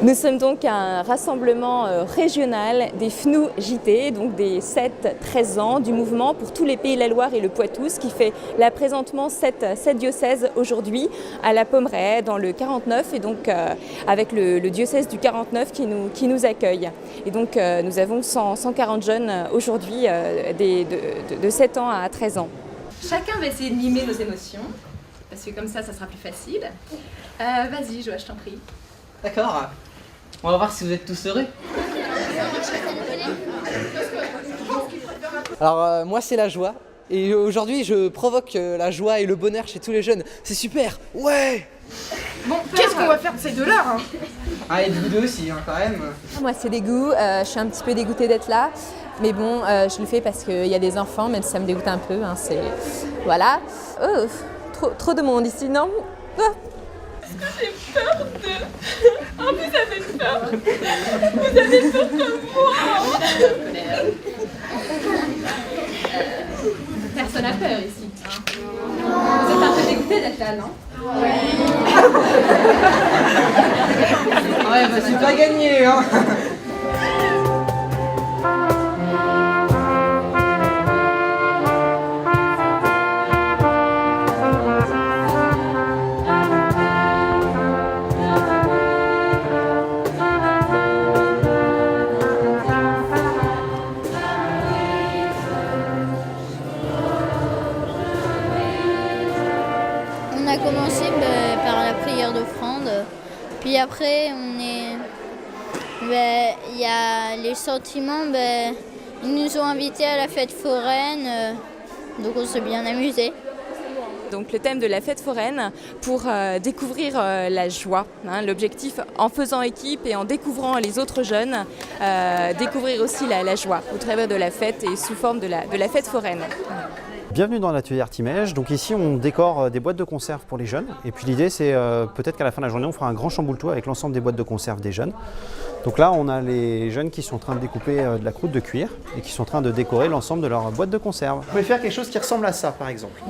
Nous sommes donc à un rassemblement régional des FNU JT, donc des 7-13 ans du mouvement pour tous les Pays de la Loire et le Poitou, ce qui fait là présentement 7 diocèses aujourd'hui à la Pommeraye dans le 49 et donc avec le diocèse du 49 qui nous accueille. Et donc nous avons 140 jeunes aujourd'hui de 7 ans à 13 ans. Chacun va essayer de mimer nos émotions, parce que comme ça sera plus facile. Vas-y Joa, je t'en prie. D'accord. On va voir si vous êtes tous heureux. Alors moi c'est la joie. Et aujourd'hui je provoque la joie et le bonheur chez tous les jeunes. C'est super. Ouais. Bon, qu'est-ce qu'on va faire de ces deux-là hein? Ah et de vous deux aussi hein, quand même. Moi c'est dégoût, je suis un petit peu dégoûtée d'être là. Mais bon, je le fais parce qu'il y a des enfants, même si ça me dégoûte un peu. Hein, voilà. Oh, trop de monde ici, non? J'ai peur de... Oh, vous avez peur. Vous avez peur de moi. Personne n'a peur ici. Hein. Vous êtes un peu dégoûté d'être là, non? Oui. Ouais, bah c'est pas gagné, hein. On a commencé par la prière d'offrande, puis après il y a les sentiments, ils nous ont invités à la fête foraine, donc on s'est bien amusé. Donc le thème de la fête foraine pour découvrir la joie. Hein, l'objectif en faisant équipe et en découvrant les autres jeunes, découvrir aussi la joie au travers de la fête et sous forme de la fête foraine. Bienvenue dans l'atelier Artimège. Donc ici on décore des boîtes de conserve pour les jeunes et puis l'idée c'est peut-être qu'à la fin de la journée on fera un grand chamboule-tout avec l'ensemble des boîtes de conserve des jeunes. Donc là on a les jeunes qui sont en train de découper de la croûte de cuir et qui sont en train de décorer l'ensemble de leur boîte de conserve. Vous pouvez faire quelque chose qui ressemble à ça par exemple.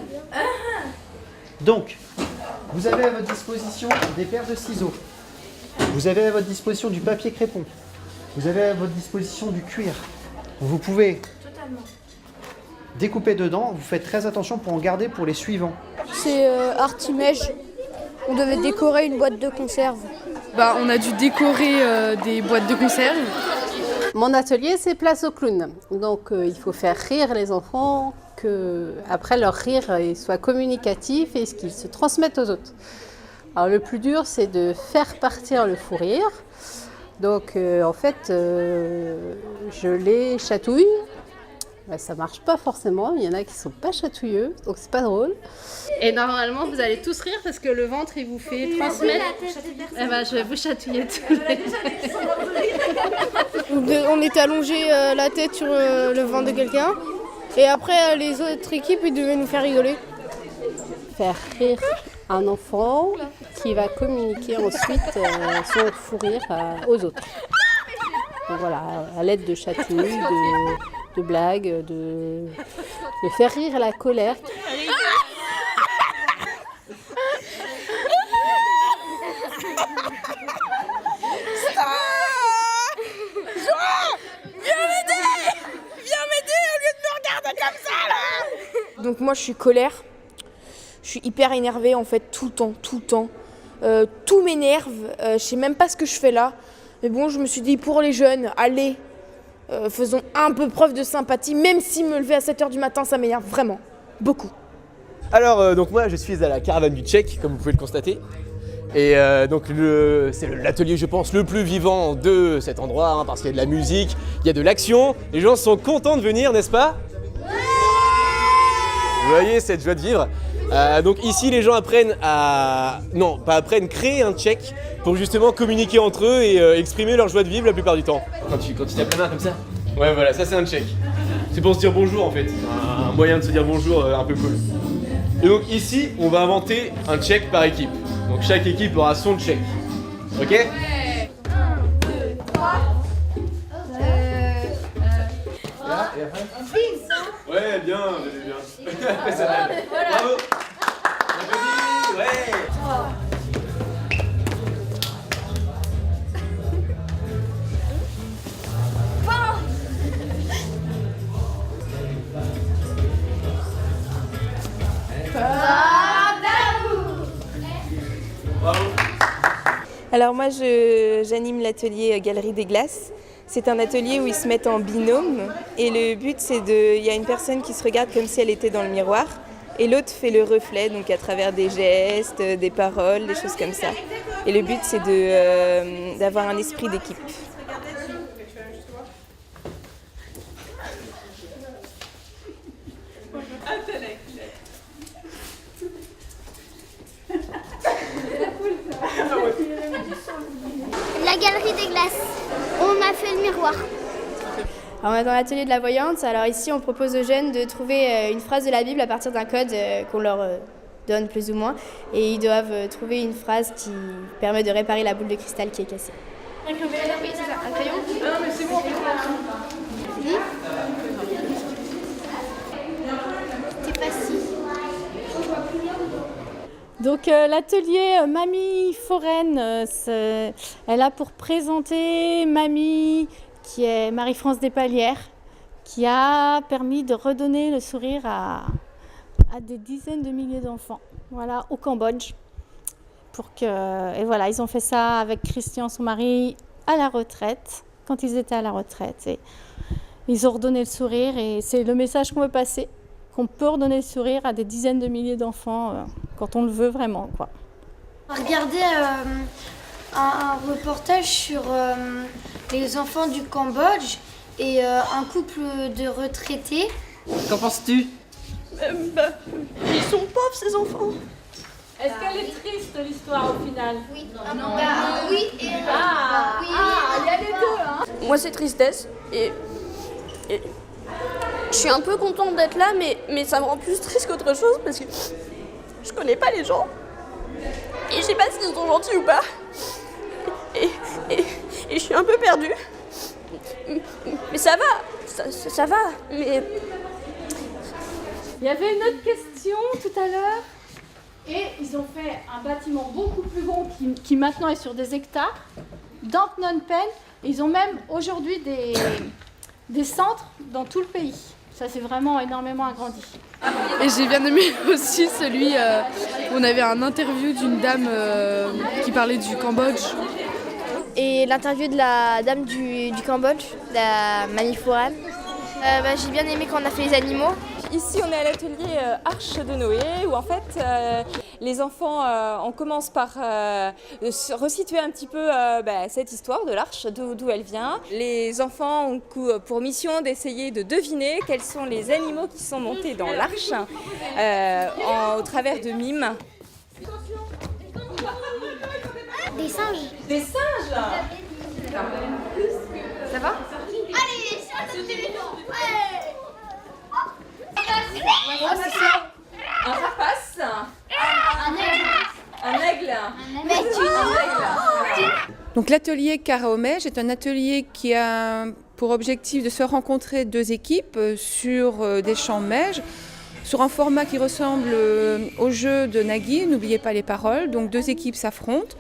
Donc vous avez à votre disposition des paires de ciseaux, vous avez à votre disposition du papier crépon, vous avez à votre disposition du cuir. Vous pouvez découpez dedans, vous faites très attention pour en garder pour les suivants. C'est Artimège. On devait décorer une boîte de conserve. On a dû décorer des boîtes de conserve. Mon atelier, c'est Place au clown. Donc il faut faire rire les enfants, que après leur rire soit communicatif et qu'ils se transmettent aux autres. Alors le plus dur, c'est de faire partir le fou rire. Donc en fait, je les chatouille. Ça marche pas forcément, il y en a qui sont pas chatouilleux, donc c'est pas drôle. Et normalement, vous allez tous rire parce que le ventre, il vous fait transmettre. Je vais vous chatouiller tous les... On était allongé la tête sur le ventre de quelqu'un. Et après, les autres équipes, ils devaient nous faire rigoler. Faire rire un enfant qui va communiquer ensuite son fou rire aux autres. Donc voilà, à l'aide de chatouilles, de blagues, de faire rire la colère. Donc moi, je suis colère. Je suis hyper énervée en fait tout le temps. Tout m'énerve. Je sais même pas ce que je fais là. Mais bon, je me suis dit pour les jeunes, allez. Faisons un peu preuve de sympathie, même si me lever à 7h du matin, ça m'énerve vraiment, beaucoup. Alors, donc moi je suis à la caravane du Tchèque, comme vous pouvez le constater. Et donc c'est l'atelier, je pense, le plus vivant de cet endroit, hein, parce qu'il y a de la musique, il y a de l'action. Les gens sont contents de venir, n'est-ce pas? Vous voyez cette joie de vivre. Donc ici les gens apprennent créent un tchèque pour justement communiquer entre eux et exprimer leur joie de vivre la plupart du temps. Quand tu tapes la main comme ça. Ouais voilà, ça c'est un tchèque. C'est pour se dire bonjour en fait, un moyen de se dire bonjour un peu cool. Et donc ici on va inventer un tchèque par équipe. Donc chaque équipe aura son tchèque. Ok? 1, 2, 3. Et après ouais, bien. Après, ça va. Bravo. Ouais. Alors moi j'anime l'atelier Galerie des Glaces. C'est un atelier où ils se mettent en binôme et le but il y a une personne qui se regarde comme si elle était dans le miroir et l'autre fait le reflet, donc à travers des gestes, des paroles, des choses comme ça. Et le but c'est d'avoir un esprit d'équipe. La galerie des glaces. On m'a fait le miroir. Alors on est dans l'atelier de la voyante. Alors ici, on propose aux jeunes de trouver une phrase de la Bible à partir d'un code qu'on leur donne plus ou moins. Et ils doivent trouver une phrase qui permet de réparer la boule de cristal qui est cassée. Un crayon? Oui, c'est ça. Un crayon? Non, mais c'est bon. C'est facile. Donc l'atelier Mamie Foraine, elle a pour présenter Mamie, qui est Marie-France Despalières, qui a permis de redonner le sourire à des dizaines de milliers d'enfants, voilà, au Cambodge. Et voilà, ils ont fait ça avec Christian, son mari, à la retraite, quand ils étaient à la retraite. Et ils ont redonné le sourire et c'est le message qu'on veut passer, qu'on peut redonner le sourire à des dizaines de milliers d'enfants quand on le veut vraiment, quoi. Regardez un reportage sur les enfants du Cambodge et un couple de retraités. Qu'en penses-tu? Ils sont pauvres ces enfants. Est-ce qu'elle est triste l'histoire au final? Oui. Oui. Il y a les deux, hein. Moi c'est tristesse et je suis un peu contente d'être là, mais ça me rend plus triste qu'autre chose parce que je connais pas les gens et je sais pas s'ils sont gentils ou pas et je suis un peu perdue. Mais ça va, ça va, mais... Il y avait une autre question tout à l'heure. Et ils ont fait un bâtiment beaucoup plus grand qui maintenant est sur des hectares, dans Phnom Penh. Ils ont même aujourd'hui des centres dans tout le pays. Ça s'est vraiment énormément agrandi. Et j'ai bien aimé aussi celui où on avait un interview d'une dame qui parlait du Cambodge. Et l'interview de la dame du Cambodge, la Mamie Foraine. J'ai bien aimé quand on a fait les animaux. Ici, on est à l'atelier Arche de Noé, où en fait, les enfants, on commence par resituer un petit peu cette histoire de l'arche, d'où elle vient. Les enfants ont pour mission d'essayer de deviner quels sont les animaux qui sont montés dans l'arche au travers de mimes. Des singes. Des singes? Ça va? Allez, les singes au téléphone. Ouais. Un rapace. Un aigle. Donc l'atelier Karaomège est un atelier qui a pour objectif de se rencontrer deux équipes sur des chants mèges, sur un format qui ressemble au jeu de Nagui, n'oubliez pas les paroles. Donc deux équipes s'affrontent,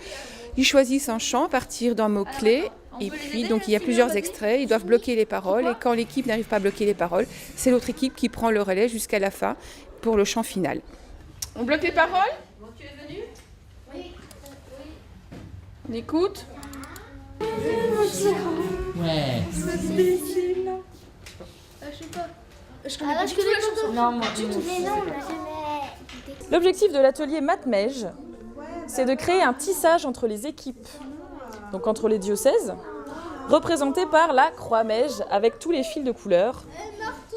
ils choisissent un chant à partir d'un mot-clé. Et puis, donc, il y a plusieurs extraits, ils doivent bloquer les paroles. Et quand l'équipe n'arrive pas à bloquer les paroles, c'est l'autre équipe qui prend le relais jusqu'à la fin pour le chant final. On bloque les paroles? Tu es venu? Oui. On écoute? Ouais. C'est difficile. Je sais pas. Je connais pas toutes les chansons. Non, moi du tout. Mais non, jamais. L'objectif de l'atelier Matmège, c'est de créer un tissage entre les équipes, donc entre les diocèses, représentés par la croix-mège avec tous les fils de couleur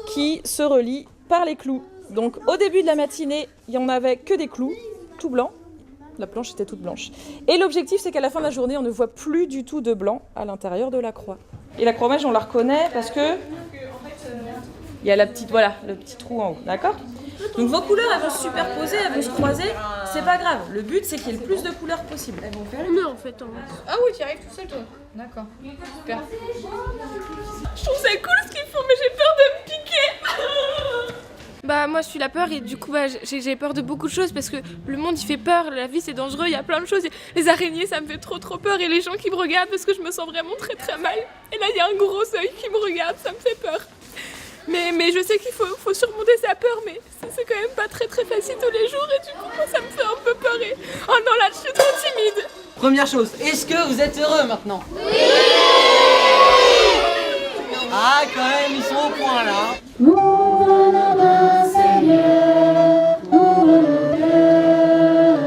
qui se relient par les clous. Donc au début de la matinée, il n'y en avait que des clous, tout blancs. La planche était toute blanche. Et l'objectif, c'est qu'à la fin de la journée, on ne voit plus du tout de blanc à l'intérieur de la croix. Et la croix-mège, on la reconnaît parce que il y a le petit trou en haut, d'accord? Donc vos couleurs, elles vont se superposer, elles vont se croiser, c'est pas grave. Le but, c'est qu'il y ait le plus de couleurs possible. Elles vont faire une heure en fait. Ah oui, tu y arrives tout seul toi. D'accord. Super. Je trouve ça cool ce qu'ils font, mais j'ai peur de me piquer. Moi je suis la peur et du coup j'ai peur de beaucoup de choses parce que le monde il fait peur, la vie c'est dangereux, il y a plein de choses. Les araignées ça me fait trop peur et les gens qui me regardent parce que je me sens vraiment très mal. Et là il y a un gros œil qui me regarde, ça me fait peur. Mais je sais qu'il faut surmonter sa peur, mais c'est quand même pas très facile tous les jours et du coup ça me fait un peu peur et... Oh non là je suis trop timide. Première chose, est-ce que vous êtes heureux maintenant? Oui. Ah, quand même, ils sont au point là. Ouvre nos mains, Seigneur, ouvre nos cœurs.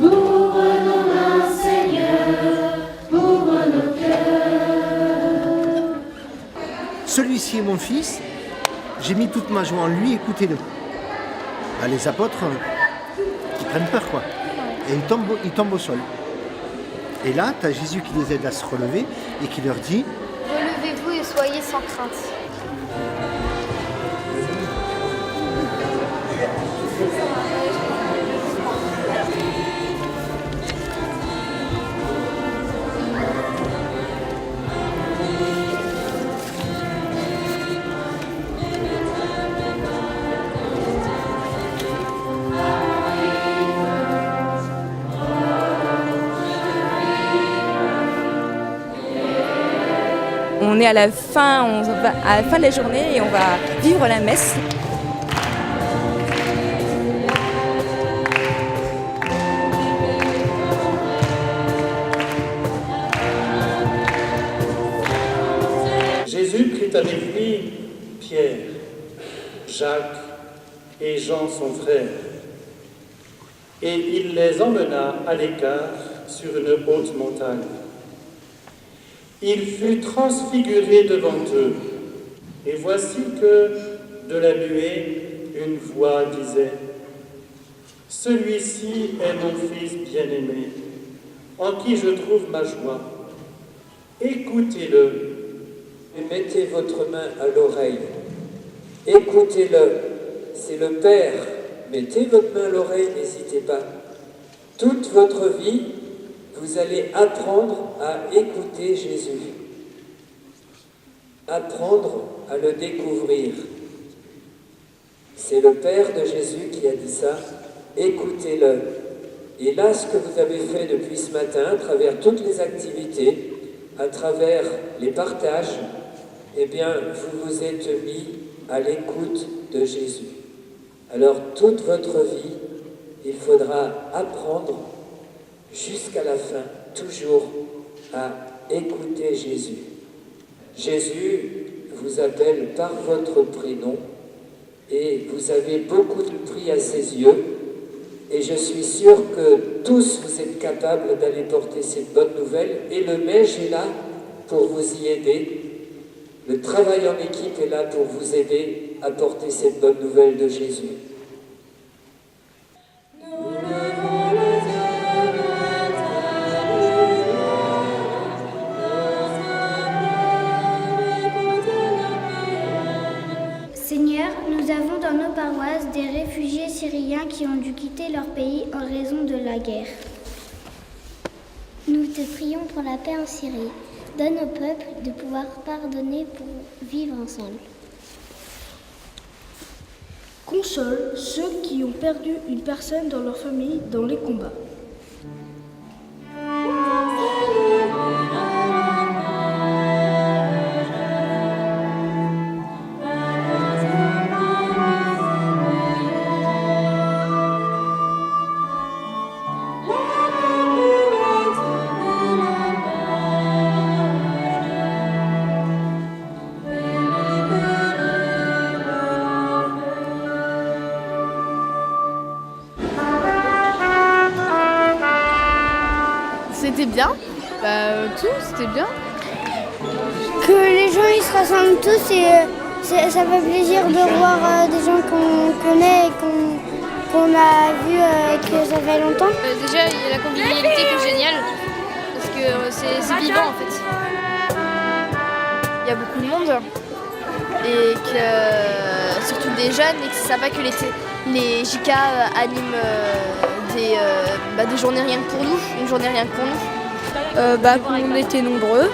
Ouvre nos mains, Seigneur, ouvre nos cœurs. Celui-ci est mon fils, j'ai mis toute ma joie en lui, écoutez-le. Ah, les apôtres, ils prennent peur quoi. Et ils tombent au sol. Et là, tu as Jésus qui les aide à se relever et qui leur dit « Relevez-vous et soyez sans crainte. » On est à la fin de la journée et on va vivre la messe. Jésus prit avec lui Pierre, Jacques et Jean son frère, et il les emmena à l'écart sur une haute montagne. Il fut transfiguré devant eux, et voici que, de la nuée, une voix disait « Celui-ci est mon Fils bien-aimé, en qui je trouve ma joie. Écoutez-le. » Et mettez votre main à l'oreille. Écoutez-le. C'est le Père. Mettez votre main à l'oreille, n'hésitez pas. Toute votre vie, vous allez apprendre à écouter Jésus. Apprendre à le découvrir. C'est le Père de Jésus qui a dit ça. Écoutez-le. Et là, ce que vous avez fait depuis ce matin, à travers toutes les activités, à travers les partages, eh bien, vous vous êtes mis à l'écoute de Jésus. Alors, toute votre vie, il faudra apprendre jusqu'à la fin, toujours, à écouter Jésus. Jésus vous appelle par votre prénom et vous avez beaucoup de prix à ses yeux. Et je suis sûr que tous vous êtes capables d'aller porter cette bonne nouvelle. Et le MEJ est là pour vous y aider. Le travail en équipe est là pour vous aider à porter cette bonne nouvelle de Jésus. Seigneur, nous avons dans nos paroisses des réfugiés syriens qui ont dû quitter leur pays en raison de la guerre. Nous te prions pour la paix en Syrie. Donne au peuple de pouvoir pardonner pour vivre ensemble. Console ceux qui ont perdu une personne dans leur famille dans les combats. C'était bien, c'était bien. Que les gens ils se rassemblent tous et ça fait plaisir de voir des gens qu'on connaît et qu'on a vu que ça fait longtemps. Déjà, il y a la convivialité qui est géniale, parce que c'est vivant en fait. Il y a beaucoup de monde, et que surtout des jeunes, et que c'est sympa que les JK animent des journées rien que pour nous, une journée rien que pour nous. On était nombreux.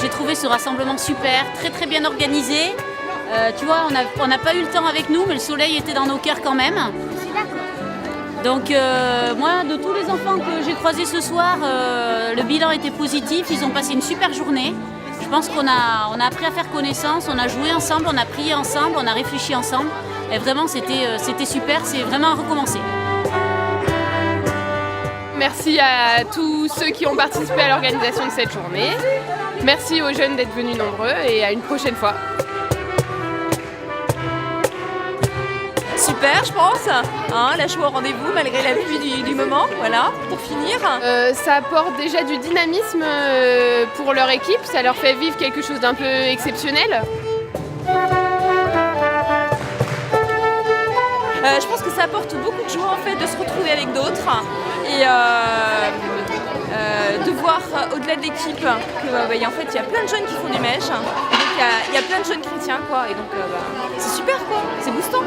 J'ai trouvé ce rassemblement super, très très bien organisé. Tu vois, on n'a pas eu le temps avec nous, mais le soleil était dans nos cœurs quand même. Donc moi, de tous les enfants que j'ai croisés ce soir, le bilan était positif, ils ont passé une super journée. Je pense qu'on a appris à faire connaissance, on a joué ensemble, on a prié ensemble, on a réfléchi ensemble. Et vraiment, c'était super, c'est vraiment à recommencer. Merci à tous ceux qui ont participé à l'organisation de cette journée. Merci aux jeunes d'être venus nombreux et à une prochaine fois. Super, je pense. Hein, la joie au rendez-vous malgré la pluie du moment. Voilà, pour finir. Ça apporte déjà du dynamisme pour leur équipe. Ça leur fait vivre quelque chose d'un peu exceptionnel. Je pense que ça apporte beaucoup de joie en fait de se retrouver avec d'autres et de voir au-delà de l'équipe que en fait il y a plein de jeunes qui font du mèche. Il y a plein de jeunes chrétiens quoi et donc c'est super quoi, c'est boostant.